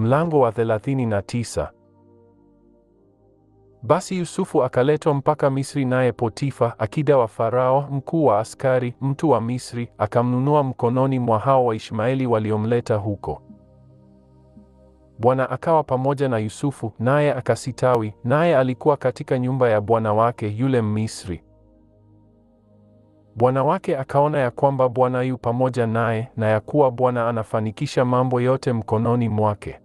Mlango wa 39. Basi Yusufu akaletwa mpaka Misri, naye Potifa, akida wa Farao, mkuu wa askari, mtu wa Misri, akamnunua mkononi mwa hao Waishmaeli waliomleta huko. Bwana akawa pamoja na Yusufu, naye akasitawi, naye alikuwa katika nyumba ya bwana wake yule Mmisri. Bwana wake akaona ya kwamba Bwana yu pamoja naye, na ya kuwa Bwana anafanikisha mambo yote mkononi mwake.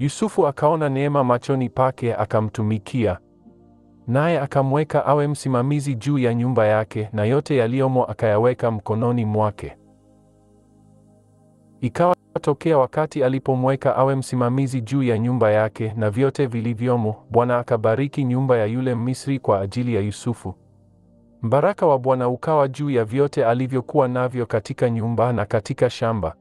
Yusufu akaona neema machoni pake, akamtumikia. Naye akamweka awe msimamizi juu ya nyumba yake, na yote yaliyomo akayaweka mkononi mwake. Ikawa tokea wakati alipomweka awe msimamizi juu ya nyumba yake na vyote vilivyomo, Bwana akabariki nyumba ya yule Misri kwa ajili ya Yusufu. Mbaraka wa Bwana ukawa juu ya vyote alivyokuwa navyo katika nyumba na katika shamba.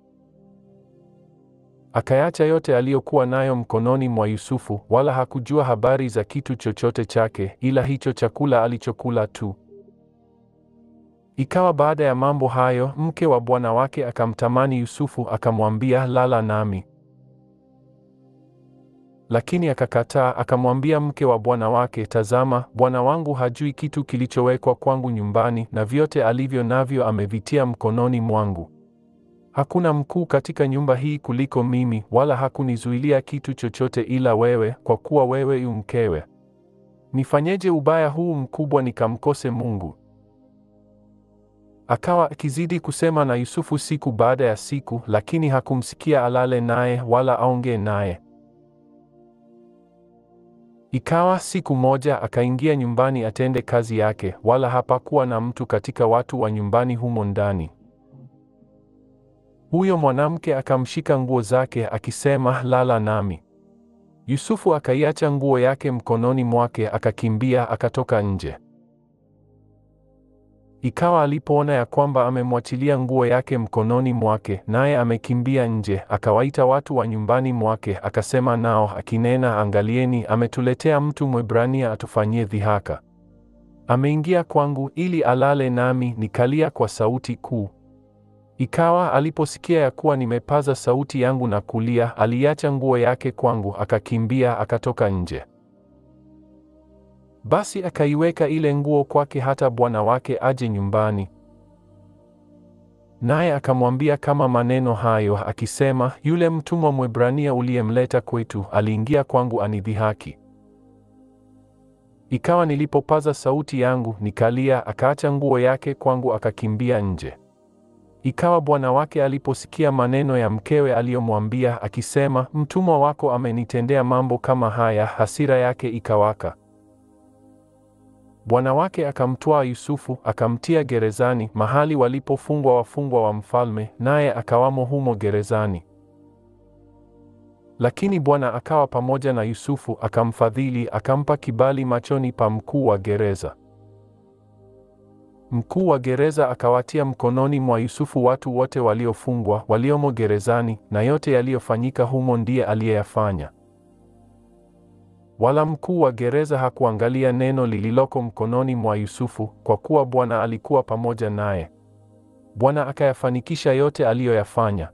Akayacha yote aliyokuwa nayo mkononi mwa Yusufu, wala hakujua habari za kitu chochote chake, ila hicho chakula alichokula tu. Ikawa baada ya mambo hayo, mke wa bwana wake akamtamani Yusufu, akamwambia, lala nami. Lakini akakataa, akamwambia mke wa bwana wake, tazama, bwana wangu hajui kitu kilichowekwa kwangu nyumbani, na vyote alivyo navyo amevitia mkononi mwangu. Hakuna mkuu katika nyumba hii kuliko mimi, wala hakunizuilia kitu chochote ila wewe, kwa kuwa wewe yu mkewe. Nifanyeje ubaya huu mkubwa nikamkose Mungu? Akawa akizidi kusema na Yusufu siku baada ya siku, lakini hakumsikia alale naye wala aongee naye. Ikawa siku moja akaingia nyumbani atende kazi yake, wala hapakuwa na mtu katika watu wa nyumbani humo ndani. Huyo mwanamke akamshika nguo zake akisema, lala nami. Yusufu akaiacha nguo yake mkononi mwake, akakimbia akatoka nje. Ikawa alipoona ya kwamba amemwachilia nguo yake mkononi mwake, naye amekimbia nje, akawaita watu wa nyumbani mwake, akasema nao akinena, angalieni, ametuletea mtu Mwebrania atufanyie dhihaka. Ameingia kwangu ili alale nami, nikalia kwa sauti kuu. Ikawa aliposikia ya kuwa nimepaza sauti yangu na kulia, aliacha nguo yake kwangu, akakimbia akatoka nje. Basi akaiweka ile nguo kwake hata bwana wake aje nyumbani. Naye akamwambia kama maneno hayo, akisema, yule mtumwa Mwebrania uliyemleta kwetu aliingia kwangu anidhihaki. Ikawa nilipopaza sauti yangu nikalia, akaacha nguo yake kwangu akakimbia nje. Ikawa bwana wake aliposikia maneno ya mkewe aliyomwambia, akisema, mtumwa wako amenitendea mambo kama haya, hasira yake ikawaka. Bwana wake akamtwaa Yusufu, akamtia gerezani, mahali walipofungwa wafungwa wa mfalme, naye akawamo humo gerezani. Lakini Bwana akawa pamoja na Yusufu, akamfadhili, akampa kibali machoni pa mkuu wa gereza. Mkuu wa gereza akawatia mkononi mwa Yusufu watu wote waliofungwa, waliomo gerezani, na yote yaliyofanyika humo ndiye aliyeyafanya. Wala mkuu wa gereza hakuangalia neno lililoko mkononi mwa Yusufu, kwa kuwa Bwana alikuwa pamoja naye. Bwana akayafanikisha yote aliyoyafanya.